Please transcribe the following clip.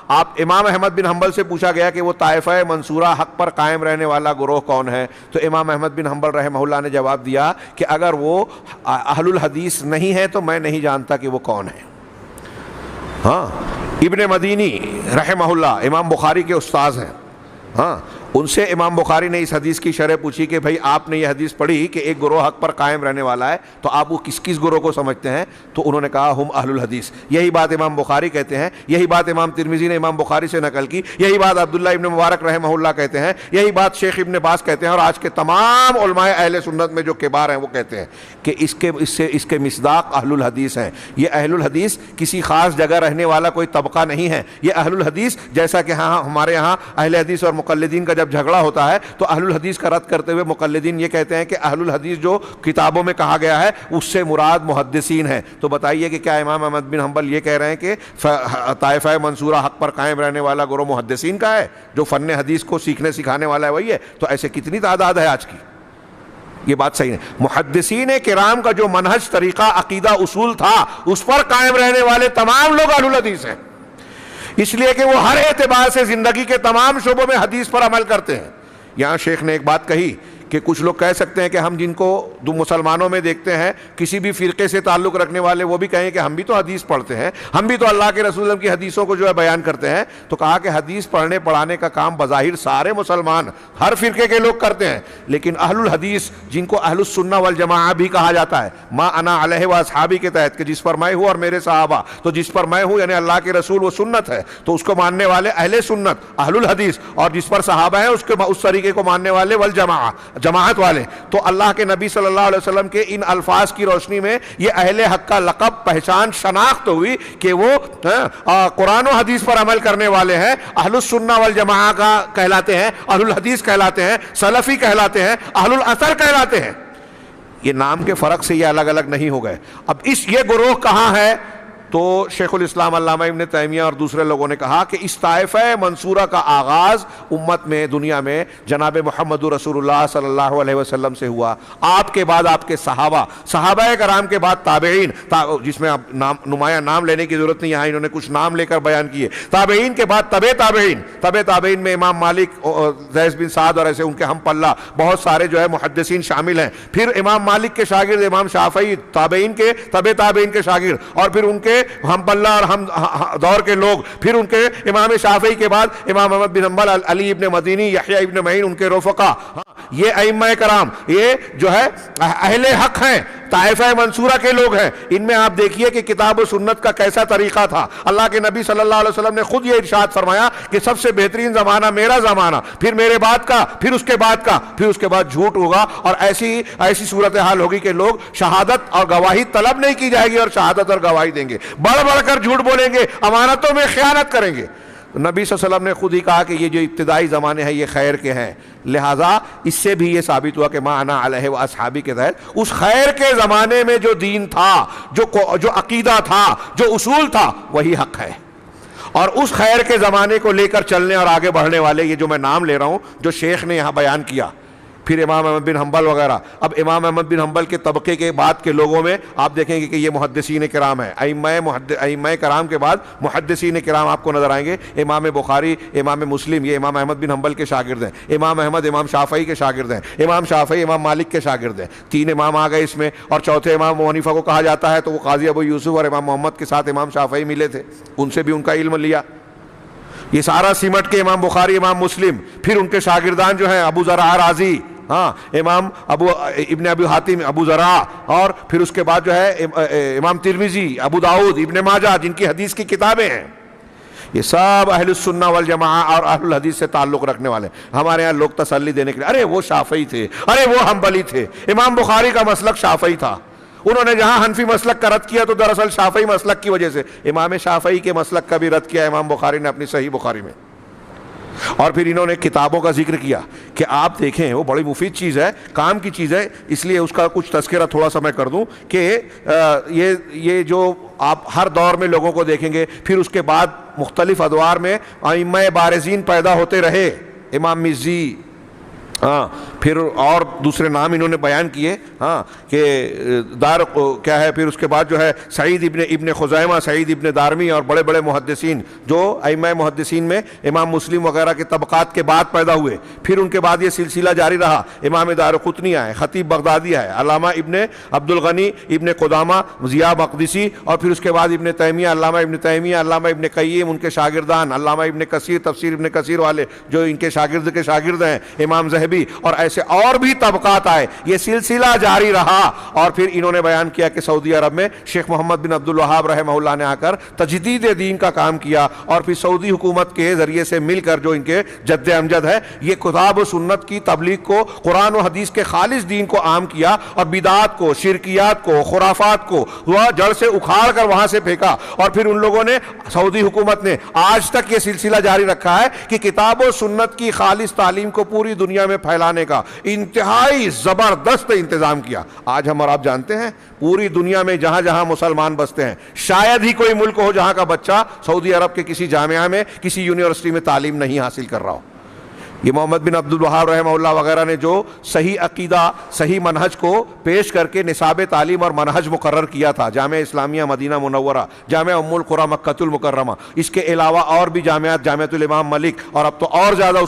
آپ امام احمد بن حنبل سے پوچھا گیا کہ وہ طائفہ منصورہ حق پر قائم رہنے والا گروہ کون ہے، تو امام احمد بن حنبل رحمہ اللہ نے جواب دیا کہ اگر وہ اہل الحدیث نہیں ہے تو میں نہیں جانتا کہ وہ کون ہے۔ ہاں، ابن مدینی رحمہ اللہ امام بخاری کے استاذ ہیں، ہاں، ان سے امام بخاری نے اس حدیث کی شرح پوچھی کہ بھائی آپ نے یہ حدیث پڑھی کہ ایک گروہ حق پر قائم رہنے والا ہے، تو آپ وہ کس کس گروہ کو سمجھتے ہیں؟ تو انہوں نے کہا ہم اہل الحدیث۔ یہی بات امام بخاری کہتے ہیں، یہی بات امام ترمذی نے امام بخاری سے نقل کی، یہی بات عبداللہ ابن مبارک رحمہ اللہ کہتے ہیں، یہی بات شیخ ابن باز کہتے ہیں، اور آج کے تمام علماء اہل سنت میں جو کبار ہیں وہ کہتے ہیں کہ اس کے مصداق اہل الحدیث ہیں۔ یہ اہل الحدیث کسی خاص جگہ رہنے والا کوئی طبقہ نہیں ہے، یہ اہل الحدیث جیسا کہ ہاں ہمارے ہاں اہل حدیث اور مقلدین کا جب جھگڑا ہوتا ہے تو اہل الحدیث کا رد کرتے ہوئے مقلدین یہ کہتے ہیں کہ اہل الحدیث جو کتابوں میں کہا گیا ہے اس سے مراد محدثین ہیں۔ تو بتائیے کہ کیا امام احمد بن حنبل یہ کہہ رہے ہیں کہ طائفہ منصورہ حق پر قائم رہنے والا گروہ محدثین کا ہے، جو فن حدیث کو سیکھنے سکھانے والا ہے وہی ہے؟ تو ایسے کتنی تعداد ہے آج کی؟ یہ بات صحیح ہے۔ محدثین کرام کا جو منہج، طریقہ، عقیدہ، اصول تھا اس پر قائم رہنے والے تمام لوگ اہل الحدیث ہیں، اس لیے کہ وہ ہر اعتبار سے زندگی کے تمام شعبوں میں حدیث پر عمل کرتے ہیں۔ یہاں شیخ نے ایک بات کہی کہ کچھ لوگ کہہ سکتے ہیں کہ ہم جن کو مسلمانوں میں دیکھتے ہیں کسی بھی فرقے سے تعلق رکھنے والے، وہ بھی کہیں کہ ہم بھی تو حدیث پڑھتے ہیں، ہم بھی تو اللہ کے رسول کی حدیثوں کو جو ہے بیان کرتے ہیں۔ تو کہا کہ حدیث پڑھنے پڑھانے کا کام بظاہر سارے مسلمان ہر فرقے کے لوگ کرتے ہیں، لیکن اہل الحدیث جن کو اہل السنہ والجماعہ بھی کہا جاتا ہے، ما انا علیہ و اصحابی کے تحت، کہ جس پر میں ہوں اور میرے صحابہ، تو جس پر میں ہوں یعنی اللہ کے رسول وہ سنت ہے تو اس کو ماننے والے اہل سنت اہل الحدیث، اور جس پر صحابہ ہیں اس طریقے کو ماننے والے والجماعہ جماعت والے۔ تو اللہ کے نبی صلی اللہ علیہ وسلم کے ان الفاظ کی روشنی میں یہ اہل حق کا لقب، پہچان، شناخت ہوئی کہ وہ قرآن و حدیث پر عمل کرنے والے ہیں، اہل السنہ والجماعہ کا کہلاتے ہیں، اہل الحدیث کہلاتے ہیں، سلفی کہلاتے ہیں، اہل الاثر کہلاتے ہیں۔ یہ نام کے فرق سے یہ الگ الگ نہیں ہو گئے۔ اب یہ گروہ کہاں ہے؟ تو شیخ الاسلام علامہ ابن تیمیہ اور دوسرے لوگوں نے کہا کہ اس طائفہ منصورہ کا آغاز امت میں، دنیا میں جناب محمد رسول اللہ صلی اللہ علیہ وسلم سے ہوا، آپ کے بعد آپ کے صحابہ کرام کے بعد تابعین، جس میں اب نمایاں نام لینے کی ضرورت نہیں، یہاں انہوں نے کچھ نام لے کر بیان کیے، تابعین کے بعد طبع تابعین میں امام مالک، زید بن سعد اور ایسے ان کے ہم پلہ بہت سارے جو ہے محدثین شامل ہیں، پھر امام مالک کے شاگرد امام شافعی، تابعین کے طبع تابعین کے شاگرد، اور پھر ان کے ہم پلہ اور ہم دور کے لوگ، پھر ان کے امام شافعی کے بعد امام احمد بن حنبل، علی ابن مدینی، یحییٰ ابن معین، ان کے رفقا، یہ ائمہ کرام، یہ جو ہے اہل حق ہیں، طائفہ منصورہ کے لوگ ہیں۔ ان میں آپ دیکھیے کہ کتاب و سنت کا کیسا طریقہ تھا۔ اللہ کے نبی صلی اللہ علیہ وسلم نے خود یہ ارشاد فرمایا کہ سب سے بہترین زمانہ میرا زمانہ، پھر میرے بعد کا، پھر اس کے بعد کا، پھر اس کے بعد جھوٹ ہوگا، اور ایسی صورتحال ہوگی کہ لوگ شہادت اور گواہی طلب نہیں کی جائے گی اور شہادت اور گواہی دیں گے، بڑھ بڑھ کر جھوٹ بولیں گے، امانتوں میں خیانت کریں گے۔ نبی صلی اللہ علیہ وسلم نے خود ہی کہا کہ یہ جو ابتدائی زمانے ہیں یہ خیر کے ہیں، لہٰذا اس سے بھی یہ ثابت ہوا کہ ما انا علیہ و اصحابی کے تحت اس خیر کے زمانے میں جو دین تھا، جو عقیدہ تھا، جو اصول تھا، وہی حق ہے۔ اور اس خیر کے زمانے کو لے کر چلنے اور آگے بڑھنے والے یہ جو میں نام لے رہا ہوں، جو شیخ نے یہاں بیان کیا، پھر امام احمد بن حنبل وغیرہ۔ اب امام احمد بن حنبل کے طبقے کے بعد کے لوگوں میں آپ دیکھیں گے کہ یہ محدثین کرام ہیں، ائمہ کرام کے بعد محدثین کرام آپ کو نظر آئیں گے۔ امام بخاری، امام مسلم، یہ امام احمد بن حنبل کے شاگرد ہیں۔ امام احمد امام شافعی کے شاگرد ہیں۔ امام شافعی امام مالک کے شاگرد ہیں۔ 3 امام آ گئے اس میں، اور چوتھے امام ابو حنیفہ کو کہا جاتا ہے، تو وہ قاضی ابو یوسف اور امام محمد کے ساتھ امام شافعی ملے تھے، ان سے بھی ان کا علم لیا۔ یہ سارا سمٹ کے امام بخاری، امام مسلم، پھر ان کے شاگردان جو ہیں ابو زرع رازی، امام ابن ابی حاتم، ابو زرع، اور پھر اس کے بعد جو ہے امام ترمذی، ابو داؤد، ابن ماجہ، جن کی حدیث کی کتابیں ہیں، یہ سب اہل السنہ والجماعہ اور اہل الحدیث سے تعلق رکھنے والے۔ ہمارے ہاں لوگ تسلی دینے کے لیے، ارے وہ شافعی تھے، ارے وہ حنبلی تھے۔ امام بخاری کا مسلک شافعی تھا، انہوں نے جہاں حنفی مسلک کا رد کیا تو دراصل شافعی مسلک کی وجہ سے امام شافعی کے مسلک کا بھی رد کیا امام بخاری نے اپنی صحیح بخاری میں۔ اور پھر انہوں نے کتابوں کا ذکر کیا کہ آپ دیکھیں وہ بڑی مفید چیز ہے، کام کی چیز ہے، اس لیے اس کا کچھ تذکرہ تھوڑا سا میں کر دوں کہ یہ جو آپ ہر دور میں لوگوں کو دیکھیں گے، پھر اس کے بعد مختلف ادوار میں ائمہ بارزین پیدا ہوتے رہے، امام مزی، پھر پھر اور دوسرے نام انہوں نے بیان کیے، ہاں، کہ دار کیا ہے، پھر اس کے بعد جو ہے سعید ابن خزیمہ، سعید ابن دارمی اور بڑے بڑے محدثین جو ائمہ محدثین میں امام مسلم وغیرہ کے طبقات کے بعد پیدا ہوئے. پھر ان کے بعد یہ سلسلہ جاری رہا، امام دارقطنی آئے، خطیب بغدادی آئے، علامہ ابن عبد الغنی، ابن قدامہ، ضیاء مقدسی، اور پھر اس کے بعد ابن تیمیہ، علامہ ابن تیمیہ، علامہ ابن قیم، ان کے شاگردان، علامہ ابن کثیر، تفسیر ابن کثیر والے جو ان کے شاگرد ہیں، امام ذہبی، اور ایسے اور بھی طبقات آئے. یہ سلسلہ جاری رہا. اور پھر انہوں نے بیان کیا کہ سعودی عرب میں شیخ محمد بن عبد الوہاب رحمہ اللہ نے آ کر تجدید دین کا کام کیا، اور پھر سعودی حکومت کے ذریعے سے مل کر جو ان کے جد امجد ہے، یہ کتاب و سنت کی تبلیغ کو، قرآن و حدیث کے خالص دین کو عام کیا، اور بدعات کو، شرکیات کو، خرافات کو وہ جڑ سے اکھاڑ کر وہاں سے پھینکا. اور پھر ان لوگوں نے، سعودی حکومت نے آج تک یہ سلسلہ جاری رکھا ہے کہ کتاب و سنت کی خالص تعلیم کو پوری دنیا میں پھیلانے کا انتہائی زبردست انتظام کیا. آج ہم اور آپ جانتے ہیں پوری دنیا میں جہاں جہاں مسلمان بستے ہیں، شاید ہی کوئی ملک ہو جہاں کا بچہ سعودی عرب کے کسی جامعہ میں، کسی یونیورسٹی میں تعلیم نہیں حاصل کر رہا ہو. یہ محمد بن عبد الوہاب رحمہ اللہ وغیرہ نے جو صحیح عقیدہ، صحیح منہج کو پیش کر کے نصاب تعلیم اور منہج مقرر کیا تھا، جامعہ اسلامیہ مدینہ منورہ، جامعہ ام القریٰ مکہ المکرمہ، اس کے علاوہ اور بھی جامعات، جامعۃ الامام ملک، اور اب تو اور زیادہ اس